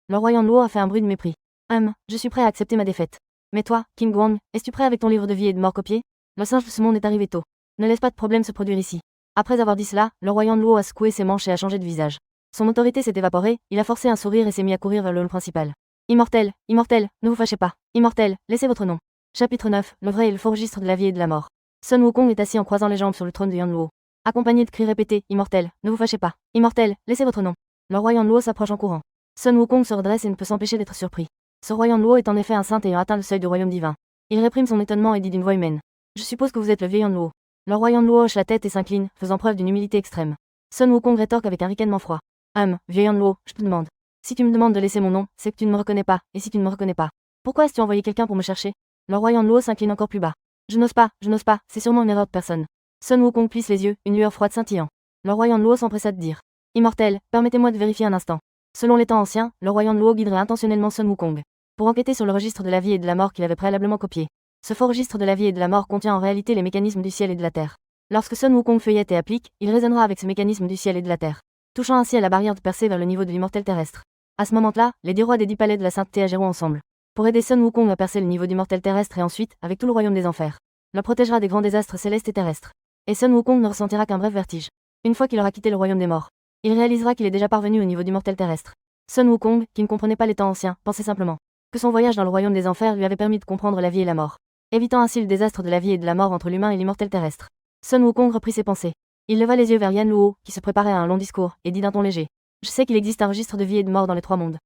Le roi Yanluo a fait un bruit de mépris. Je suis prêt à accepter ma défaite. Mais toi, King Guang, es-tu prêt avec ton livre de vie et de mort copié? Le singe de ce monde est arrivé tôt. Ne laisse pas de problème se produire ici. Après avoir dit cela, le roi Yanluo a secoué ses manches et a changé de visage. Son autorité s'est évaporée, il a forcé un sourire et s'est mis à courir vers le hall principal. Immortel, immortel, ne vous fâchez pas. Immortel, laissez votre nom. Chapitre 9, le vrai et le faux registre de la vie et de la mort. Sun Wukong est assis en croisant les jambes sur le trône de Yanluo. Accompagné de cris répétés, immortel, ne vous fâchez pas. Immortel, laissez votre nom. Le roi Yanluo s'approche en courant. Sun Wukong se redresse et ne peut s'empêcher d'être surpris. Ce roi Yanluo est en effet un saint ayant atteint le seuil du royaume divin. Il réprime son étonnement et dit d'une voix humaine. Je suppose que vous êtes le vieil Yanluo. Le roi Yanluo hoche la tête et s'incline, faisant preuve d'une humilité extrême. Sun Wukong rétorque avec un ricanement froid. Vieux Yanluo, je te demande. Si tu me demandes de laisser mon nom, c'est que tu ne me reconnais pas, et si tu ne me reconnais pas, pourquoi as-tu envoyé quelqu'un pour me chercher? Le roi Yanluo s'incline encore plus bas. Je n'ose pas, c'est sûrement une erreur de personne. Sun Wukong plisse les yeux, une lueur froide scintillant. Le roi Yanluo s'empressa de dire. Immortel, permettez-moi de vérifier un instant. Selon les temps anciens, le roi Yanluo guiderait intentionnellement Sun Wukong pour enquêter sur le registre de la vie et de la mort qu'il avait préalablement copié. Ce faux registre de la vie et de la mort contient en réalité les mécanismes du ciel et de la terre. Lorsque Sun Wukong feuillette et applique, il résonnera avec ces mécanismes du ciel et de la terre, touchant ainsi à la barrière de percée vers le niveau de l'immortel terrestre. À ce moment-là, les 10 rois des 10 palais de la sainteté agiront ensemble pour aider Sun Wukong à percer le niveau du mortel terrestre et ensuite, avec tout le royaume des enfers, le protégera des grands désastres célestes et terrestres. Et Sun Wukong ne ressentira qu'un bref vertige. Une fois qu'il aura quitté le royaume des morts, il réalisera qu'il est déjà parvenu au niveau du mortel terrestre. Sun Wukong, qui ne comprenait pas les temps anciens, pensait simplement que son voyage dans le royaume des enfers lui avait permis de comprendre la vie et la mort, évitant ainsi le désastre de la vie et de la mort entre l'humain et l'immortel terrestre. Sun Wukong reprit ses pensées. Il leva les yeux vers Yanluo, qui se préparait à un long discours, et dit d'un ton léger. Je sais qu'il existe un registre de vie et de mort dans les 3 mondes.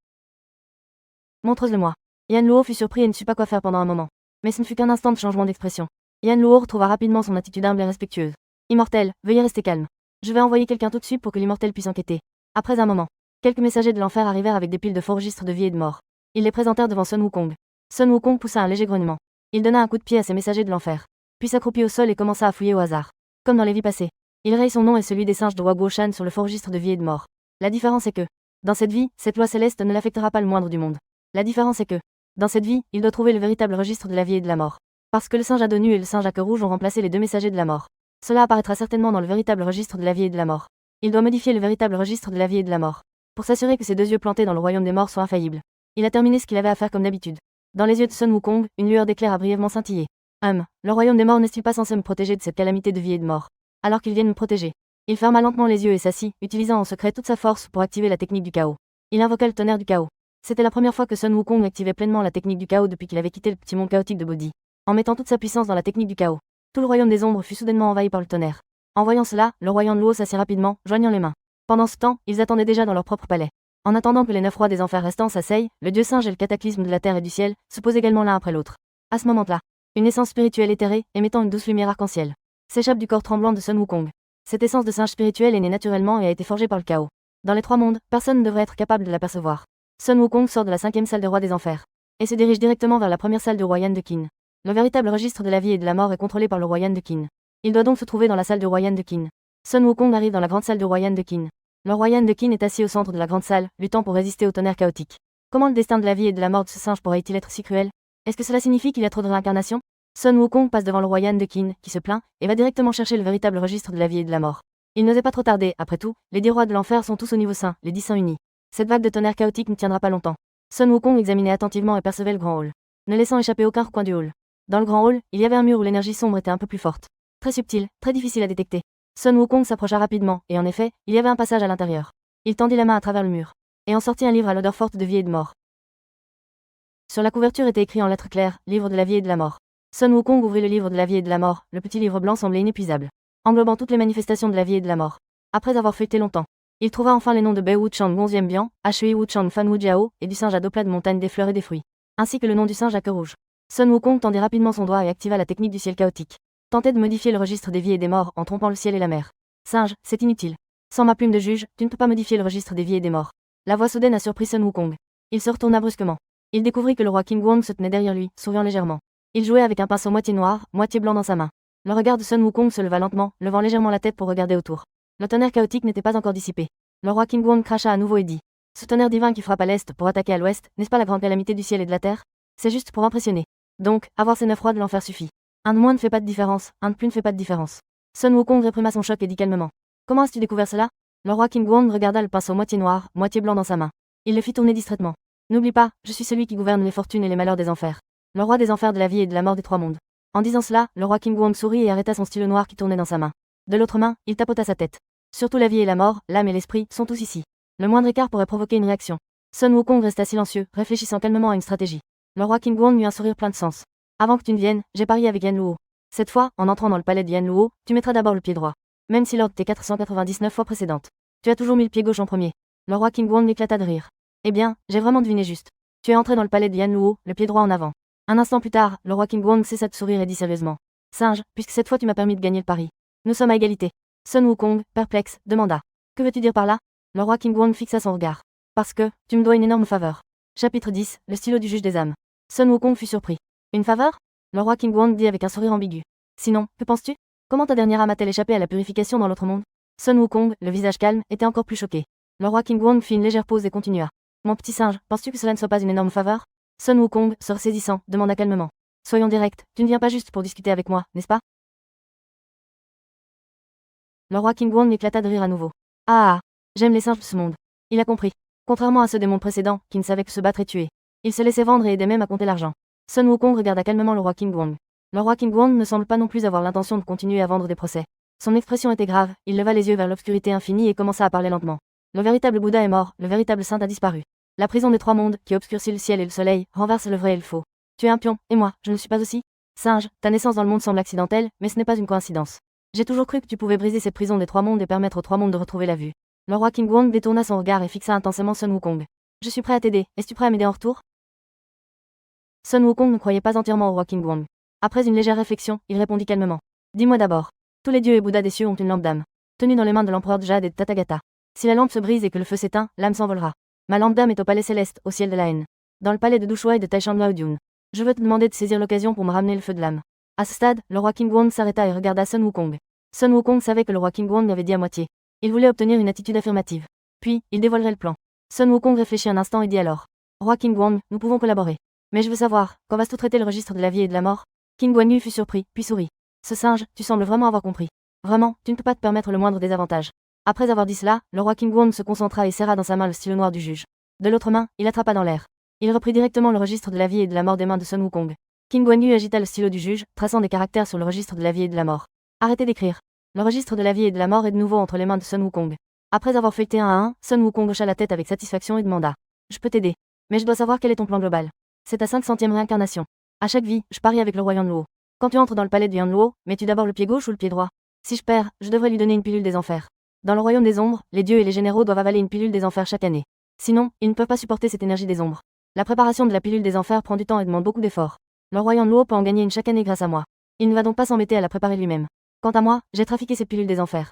Montre-le-moi. Yanluo fut surpris et ne sut pas quoi faire pendant un moment. Mais ce ne fut qu'un instant de changement d'expression. Yanluo retrouva rapidement son attitude humble et respectueuse. Immortel, veuillez rester calme. Je vais envoyer quelqu'un tout de suite pour que l'immortel puisse enquêter. Après un moment, quelques messagers de l'enfer arrivèrent avec des piles de faux registres de vie et de mort. Ils les présentèrent devant Sun Wukong. Sun Wukong poussa un léger grognement. Il donna un coup de pied à ces messagers de l'enfer, puis s'accroupit au sol et commença à fouiller au hasard. Comme dans les vies passées, il raye son nom et celui des singes de Waguoshan sur le faux registre de vie et de mort. La différence est que, dans cette vie, cette loi céleste ne l'affectera pas le moindre du monde. La différence est que, dans cette vie, il doit trouver le véritable registre de la vie et de la mort. Parce que le singe à dos nu et le singe à queue rouge ont remplacé les 2 messagers de la mort. Cela apparaîtra certainement dans le véritable registre de la vie et de la mort. Il doit modifier le véritable registre de la vie et de la mort, pour s'assurer que ses 2 yeux plantés dans le royaume des morts soient infaillibles. Il a terminé ce qu'il avait à faire comme d'habitude. Dans les yeux de Sun Wukong, une lueur d'éclair a brièvement scintillé. Le royaume des morts n'est-il pas censé me protéger de cette calamité de vie et de mort, alors qu'ils viennent me protéger? Il ferma lentement les yeux et s'assit, utilisant en secret toute sa force pour activer la technique du chaos. Il invoqua le tonnerre du chaos. C'était la première fois que Sun Wukong activait pleinement la technique du chaos depuis qu'il avait quitté le petit monde chaotique de Bodhi. En mettant toute sa puissance dans la technique du chaos, tout le royaume des ombres fut soudainement envahi par le tonnerre. En voyant cela, le roi Yanluo s'assit rapidement, joignant les mains. Pendant ce temps, ils attendaient déjà dans leur propre palais. En attendant que les 9 rois des enfers restants s'asseyent, le dieu singe et le cataclysme de la terre et du ciel se posent également l'un après l'autre. À ce moment-là, une essence spirituelle éthérée, émettant une douce lumière arc-en-ciel, s'échappe du corps tremblant de Sun Wukong. Cette essence de singe spirituel est née naturellement et a été forgée par le chaos. Dans les 3 mondes, personne ne devrait être capable de l'apercevoir. Sun Wukong sort de la 5e salle des rois des enfers et se dirige directement vers la première salle du roi Yan de Qin. Le véritable registre de la vie et de la mort est contrôlé par le roi Yan de Qin. Il doit donc se trouver dans la salle du roi Yan de Qin. Sun Wukong arrive dans la grande salle du roi Yan de Qin. Le roi Yan de Qin est assis au centre de la grande salle, luttant pour résister au tonnerre chaotique. Comment le destin de la vie et de la mort de ce singe pourrait-il être si cruel? Est-ce que cela signifie qu'il y a trop de réincarnations? Sun Wukong passe devant le roi Yan de Qin, qui se plaint, et va directement chercher le véritable registre de la vie et de la mort. Il n'osait pas trop tarder, après tout, les 10 rois de l'enfer sont tous au niveau saint, les 10 saints unis. Cette vague de tonnerre chaotique ne tiendra pas longtemps. Sun Wukong examinait attentivement et percevait le grand hall, ne laissant échapper aucun recoin du hall. Dans le grand hall, il y avait un mur où l'énergie sombre était un peu plus forte. Très subtil, très difficile à détecter. Sun Wukong s'approcha rapidement, et en effet, il y avait un passage à l'intérieur. Il tendit la main à travers le mur, et en sortit un livre à l'odeur forte de vie et de mort. Sur la couverture était écrit en lettres claires, livre de la vie et de la mort. Sun Wukong ouvrit le livre de la vie et de la mort, le petit livre blanc semblait inépuisable, englobant toutes les manifestations de la vie et de la mort. Après avoir feuilleté longtemps, il trouva enfin les noms de Bei Wuchang Gonzième Bian, Hui Wuchang Fan Wu Jiao, et du singe à 2 plats de montagne des fleurs et des fruits, ainsi que le nom du singe à queue rouge. Sun Wukong tendit rapidement son doigt et activa la technique du ciel chaotique. Tenter de modifier le registre des vies et des morts en trompant le ciel et la mer. Singe, c'est inutile. Sans ma plume de juge, tu ne peux pas modifier le registre des vies et des morts. La voix soudaine a surpris Sun Wukong. Il se retourna brusquement. Il découvrit que le roi King Guang se tenait derrière lui, souriant légèrement. Il jouait avec un pinceau moitié noir, moitié blanc dans sa main. Le regard de Sun Wukong se leva lentement, levant légèrement la tête pour regarder autour. Le tonnerre chaotique n'était pas encore dissipé. Le roi King Guang cracha à nouveau et dit. Ce tonnerre divin qui frappe à l'est pour attaquer à l'ouest, n'est-ce pas la grande calamité du ciel et de la terre? C'est juste pour impressionner. Donc, avoir ces 9 rois de l'enfer suffit. Un de moins ne fait pas de différence, un de plus ne fait pas de différence. Sun Wukong réprima son choc et dit calmement. Comment as-tu découvert cela? Le roi King Guang regarda le pinceau moitié noir, moitié blanc dans sa main. Il le fit tourner distraitement. N'oublie pas, je suis celui qui gouverne les fortunes et les malheurs des enfers. Le roi des enfers de la vie et de la mort des 3 mondes. En disant cela, le roi King Guang sourit et arrêta son stylo noir qui tournait dans sa main. De l'autre main, il tapota sa tête. Surtout la vie et la mort, l'âme et l'esprit, sont tous ici. Le moindre écart pourrait provoquer une réaction. Sun Wukong resta silencieux, réfléchissant calmement à une stratégie. Le roi King Guang eut un sourire plein de sens. Avant que tu ne viennes, j'ai parié avec Yanluo. Cette fois, en entrant dans le palais de Yanluo, tu mettras d'abord le pied droit. Même si lors de tes 499 fois précédentes, tu as toujours mis le pied gauche en premier. Le roi King Guang éclata de rire. Eh bien, j'ai vraiment deviné juste. Tu es entré dans le palais de Yanluo, le pied droit en avant. Un instant plus tard, le roi King Wong cessa de sourire et dit sérieusement. Singe, puisque cette fois tu m'as permis de gagner le pari. Nous sommes à égalité. Sun Wukong, perplexe, demanda. Que veux-tu dire par là? Le roi King Wong fixa son regard. Parce que, tu me dois une énorme faveur. Chapitre 10, le stylo du juge des âmes. Sun Wukong fut surpris. Une faveur? Le roi King Wong dit avec un sourire ambigu. Sinon, que penses-tu? Comment ta dernière âme a-t-elle échappé à la purification dans l'autre monde? Sun Wukong, le visage calme, était encore plus choqué. Le roi King Wong fit une légère pause et continua. Mon petit singe, penses-tu que cela ne soit pas une énorme faveur? Sun Wukong, se ressaisissant, demanda calmement. Soyons directs, tu ne viens pas juste pour discuter avec moi, n'est-ce pas? Le roi King Wong éclata de rire à nouveau. Ah, j'aime les singes de ce monde. Il a compris. Contrairement à ceux des mondes précédents, qui ne savaient que se battre et tuer. Il se laissait vendre et aidait même à compter l'argent. Sun Wukong regarda calmement le roi King Wong. Le roi King Wong ne semble pas non plus avoir l'intention de continuer à vendre des procès. Son expression était grave, il leva les yeux vers l'obscurité infinie et commença à parler lentement. Le véritable Bouddha est mort, le véritable saint a disparu. La prison des trois mondes, qui obscurcit le ciel et le soleil, renverse le vrai et le faux. Tu es un pion, et moi, je ne le suis pas aussi? Singe, ta naissance dans le monde semble accidentelle, mais ce n'est pas une coïncidence. J'ai toujours cru que tu pouvais briser cette prison des trois mondes et permettre aux trois mondes de retrouver la vue. Le roi King Wong détourna son regard et fixa intensément Sun Wukong. Je suis prêt à t'aider, es-tu prêt à m'aider en retour? Sun Wukong ne croyait pas entièrement au roi King Wong. Après une légère réflexion, il répondit calmement. Dis-moi d'abord. Tous les dieux et Bouddhas des cieux ont une lampe d'âme, tenue dans les mains de l'empereur de Jade et de Tathagata. Si la lampe se brise et que le feu s'éteint, l'âme s'envolera. Ma lampe d'âme est au palais céleste, au ciel de la haine. Dans le palais de Dushuai et de Taishan Dune. Je veux te demander de saisir l'occasion pour me ramener le feu de l'âme. À ce stade, le roi King Wong s'arrêta et regarda Sun Wukong. Sun Wukong savait que le roi King Wong avait dit à moitié. Il voulait obtenir une attitude affirmative. Puis, il dévoilerait le plan. Sun Wukong réfléchit un instant et dit alors. Roi King Wong, nous pouvons collaborer. Mais je veux savoir, quand vas-tu traiter le registre de la vie et de la mort? King Guan Yu fut surpris, puis sourit. Ce singe, tu sembles vraiment avoir compris. Vraiment, tu ne peux pas te permettre le moindre désavantage. Après avoir dit cela, le roi King Wong se concentra et serra dans sa main le stylo noir du juge. De l'autre main, il attrapa dans l'air. Il reprit directement le registre de la vie et de la mort des mains de Sun Wukong. King Guan Yu agita le stylo du juge, traçant des caractères sur le registre de la vie et de la mort. Arrêtez d'écrire. Le registre de la vie et de la mort est de nouveau entre les mains de Sun Wukong. Après avoir feuilleté un à un, Sun Wukong hocha la tête avec satisfaction et demanda. Je peux t'aider. Mais je dois savoir quel est ton plan global. C'est ta 500e réincarnation. À chaque vie, je parie avec le roi Yanluo. Quand tu entres dans le palais de Yanluo, mets-tu d'abord le pied gauche ou le pied droit? Si je perds, je devrais lui donner une pilule des enfers. Dans le royaume des ombres, les dieux et les généraux doivent avaler une pilule des enfers chaque année. Sinon, ils ne peuvent pas supporter cette énergie des ombres. La préparation de la pilule des enfers prend du temps et demande beaucoup d'efforts. Le roi Yanluo peut en gagner une chaque année grâce à moi. Il ne va donc pas s'embêter à la préparer lui-même. Quant à moi, j'ai trafiqué cette pilule des enfers.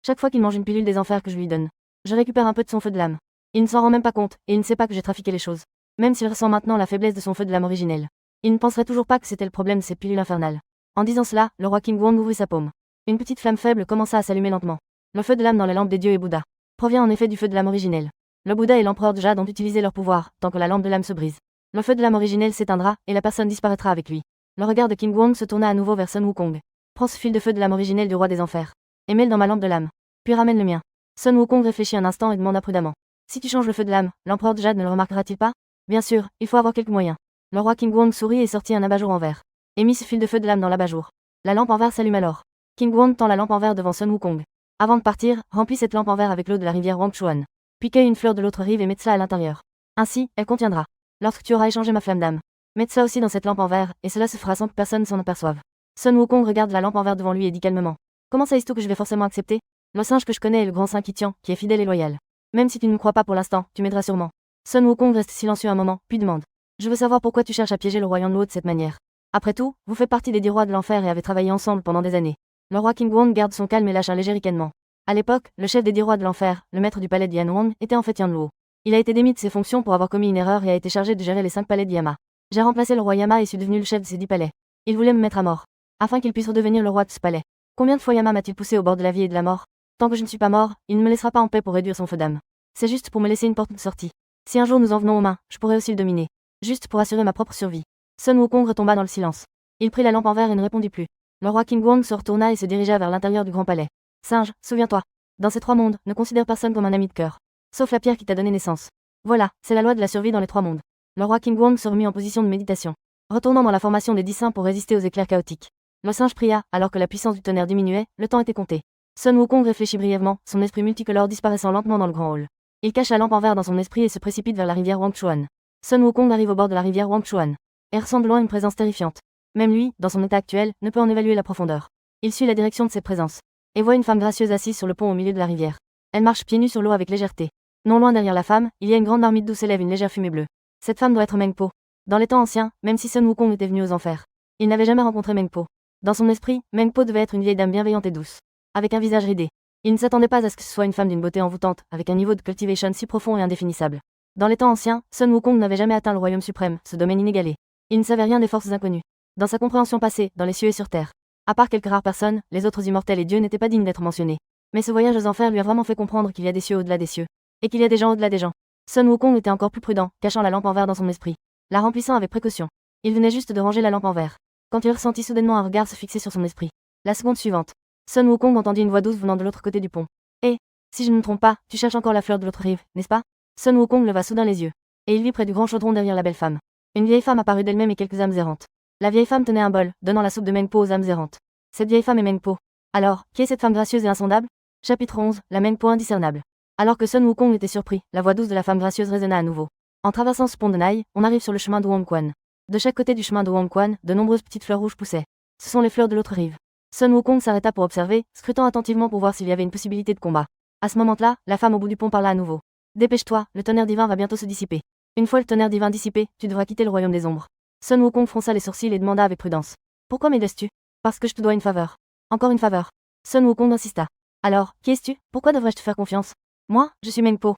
Chaque fois qu'il mange une pilule des enfers que je lui donne, je récupère un peu de son feu de l'âme. Il ne s'en rend même pas compte, et il ne sait pas que j'ai trafiqué les choses. Même s'il ressent maintenant la faiblesse de son feu de l'âme originel. Il ne penserait toujours pas que c'était le problème de ces pilules infernales. En disant cela, le roi King Wong ouvrit sa paume. Une petite flamme faible commença à s'allumer lentement. Le feu de l'âme dans la lampe des dieux et Bouddha provient en effet du feu de l'âme originel. Le Bouddha et l'empereur de Jade ont utilisé leur pouvoir, tant que la lampe de l'âme se brise. Le feu de l'âme originel s'éteindra, et la personne disparaîtra avec lui. Le regard de King Wong se tourna à nouveau vers Sun Wukong. Prends ce fil de feu de l'âme originel du roi des enfers. Et mets-le dans ma lampe de l'âme. Puis ramène le mien. Sun Wukong réfléchit un instant et demanda prudemment. Si tu changes le feu de l'âme, l'empereur de Jade ne le remarquera-t-il pas? Bien sûr, il faut avoir quelques moyens. Le roi King Wong sourit et sortit un abat-jour en verre. Et mit ce fil de feu de l'âme dans l'abat-jour. La lampe en verre s'allume alors. King Wong tend la lampe en verre devant Sun Wukong. Avant de partir, remplis cette lampe en verre avec l'eau de la rivière Wangchuan. Puis cueille une fleur de l'autre rive et mets cela à l'intérieur. Ainsi, elle contiendra. Lorsque tu auras échangé ma flamme d'âme, mets ça aussi dans cette lampe en verre, et cela se fera sans que personne s'en aperçoive. Sun Wukong regarde la lampe en verre devant lui et dit calmement. Comment sais-tu que je vais forcément accepter? Le singe que je connais est le grand saint Kitian, qui est fidèle et loyal. Même si tu ne me crois pas pour l'instant, tu m'aideras sûrement. Sun Wukong reste silencieux un moment, puis demande. Je veux savoir pourquoi tu cherches à piéger le roi Yanluo de cette manière. Après tout, vous faites partie des 10 rois de l'enfer et avez travaillé ensemble pendant des années. Le roi King Wong garde son calme et lâche un léger ricanement. À l'époque, le chef des 10 rois de l'enfer, le maître du palais de Yanwang, était en fait Yanluo. Il a été démis de ses fonctions pour avoir commis une erreur et a été chargé de gérer les 5 palais de Yama. J'ai remplacé le roi Yama et suis devenu le chef de ces 10 palais. Il voulait me mettre à mort, afin qu'il puisse redevenir le roi de ce palais. Combien de fois Yama m'a-t-il poussé au bord de la vie et de la mort? Tant que je ne suis pas mort, il ne me laissera pas en paix pour réduire son feu d'âme. C'est juste pour me laisser une porte de sortie. Si un jour nous en venons aux mains, je pourrais aussi le dominer. Juste pour assurer ma propre survie. Sun Wukong retomba dans le silence. Il prit la lampe en verre et ne répondit plus. Le roi King Wong se retourna et se dirigea vers l'intérieur du grand palais. Singe, souviens-toi. Dans ces 3 mondes, ne considère personne comme un ami de cœur. Sauf la pierre qui t'a donné naissance. Voilà, c'est la loi de la survie dans les 3 mondes. Le roi King Wong se remit en position de méditation, retournant dans la formation des 10 saints pour résister aux éclairs chaotiques. Le singe pria, alors que la puissance du tonnerre diminuait, le temps était compté. Sun Wukong réfléchit brièvement, son esprit multicolore disparaissant lentement dans le grand hall. Il cache la lampe en verre dans son esprit et se précipite vers la rivière Wangchuan. Sun Wukong arrive au bord de la rivière Wangchuan. Et ressent de loin une présence terrifiante. Même lui, dans son état actuel, ne peut en évaluer la profondeur. Il suit la direction de cette présence. Et voit une femme gracieuse assise sur le pont au milieu de la rivière. Elle marche pieds nus sur l'eau avec légèreté. Non loin derrière la femme, il y a une grande marmite d'où s'élève une légère fumée bleue. Cette femme doit être Meng Po. Dans les temps anciens, même si Sun Wukong était venu aux enfers, il n'avait jamais rencontré Mengpo. Dans son esprit, Mengpo devait être une vieille dame bienveillante et douce, avec un visage ridé. Il ne s'attendait pas à ce que ce soit une femme d'une beauté envoûtante, avec un niveau de cultivation si profond et indéfinissable. Dans les temps anciens, Sun Wukong n'avait jamais atteint le royaume suprême, ce domaine inégalé. Il ne savait rien des forces inconnues. Dans sa compréhension passée, dans les cieux et sur terre, à part quelques rares personnes, les autres immortels et dieux n'étaient pas dignes d'être mentionnés. Mais ce voyage aux enfers lui a vraiment fait comprendre qu'il y a des cieux au-delà des cieux, et qu'il y a des gens au-delà des gens. Sun Wukong était encore plus prudent, cachant la lampe en verre dans son esprit, la remplissant avec précaution. Il venait juste de ranger la lampe en verre, quand il ressentit soudainement un regard se fixer sur son esprit. La seconde suivante, Sun Wukong entendit une voix douce venant de l'autre côté du pont. Eh, si je ne me trompe pas, tu cherches encore la fleur de l'autre rive, n'est-ce pas? Sun Wukong leva soudain les yeux, et il vit près du grand chaudron derrière la belle femme une vieille femme apparut d'elle-même et quelques âmes errantes. La vieille femme tenait un bol, donnant la soupe de Mengpo aux âmes errantes. Cette vieille femme est Mengpo. Alors, qui est cette femme gracieuse et insondable? Chapitre 11, la Mengpo indiscernable. Alors que Sun Wukong était surpris, la voix douce de la femme gracieuse résonna à nouveau. En traversant ce pont de Nai, on arrive sur le chemin de Wangquan. De chaque côté du chemin de Wangquan, de nombreuses petites fleurs rouges poussaient. Ce sont les fleurs de l'autre rive. Sun Wukong s'arrêta pour observer, scrutant attentivement pour voir s'il y avait une possibilité de combat. À ce moment-là, la femme au bout du pont parla à nouveau. Dépêche-toi, le tonnerre divin va bientôt se dissiper. Une fois le tonnerre divin dissipé, tu devras quitter le royaume des ombres. Sun Wukong fronça les sourcils et demanda avec prudence. Pourquoi m'aides-tu? Parce que je te dois une faveur. Encore une faveur. Sun Wukong insista. Alors, qui es-tu? Pourquoi devrais-je te faire confiance? Moi, je suis Mengpo.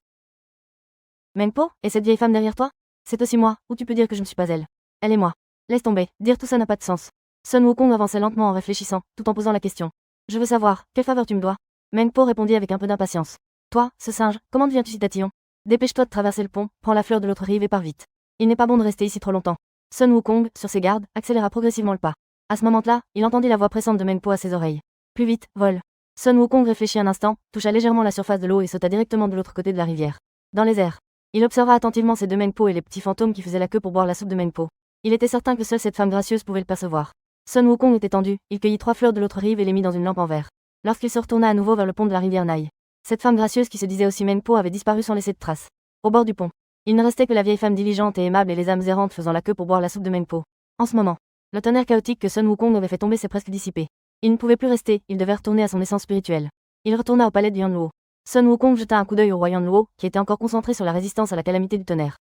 Mengpo? Et cette vieille femme derrière toi? C'est aussi moi, ou tu peux dire que je ne suis pas elle. Elle est moi. Laisse tomber, dire tout ça n'a pas de sens. Sun Wukong avançait lentement en réfléchissant, tout en posant la question. Je veux savoir, quelle faveur tu me dois? Mengpo répondit avec un peu d'impatience. Toi, ce singe, comment deviens-tu si tatillon? Dépêche-toi de traverser le pont, prends la fleur de l'autre rive et pars vite. Il n'est pas bon de rester ici trop longtemps. Sun Wukong, sur ses gardes, accéléra progressivement le pas. À ce moment-là, il entendit la voix pressante de Mengpo à ses oreilles. Plus vite, vole. Sun Wukong réfléchit un instant, toucha légèrement la surface de l'eau et sauta directement de l'autre côté de la rivière. Dans les airs. Il observa attentivement ces deux Mengpo et les petits fantômes qui faisaient la queue pour boire la soupe de Mengpo. Il était certain que seule cette femme gracieuse pouvait le percevoir. Sun Wukong était tendu, il cueillit 3 fleurs de l'autre rive et les mit dans une lampe en verre. Lorsqu'il se retourna à nouveau vers le pont de la rivière Nai, cette femme gracieuse qui se disait aussi Mengpo avait disparu sans laisser de traces. Au bord du pont, il ne restait que la vieille femme diligente et aimable et les âmes errantes faisant la queue pour boire la soupe de Mengpo. En ce moment, le tonnerre chaotique que Sun Wukong avait fait tomber s'est presque dissipé. Il ne pouvait plus rester, il devait retourner à son essence spirituelle. Il retourna au palais de Yanluo. Sun Wukong jeta un coup d'œil au roi Yanluo, qui était encore concentré sur la résistance à la calamité du tonnerre.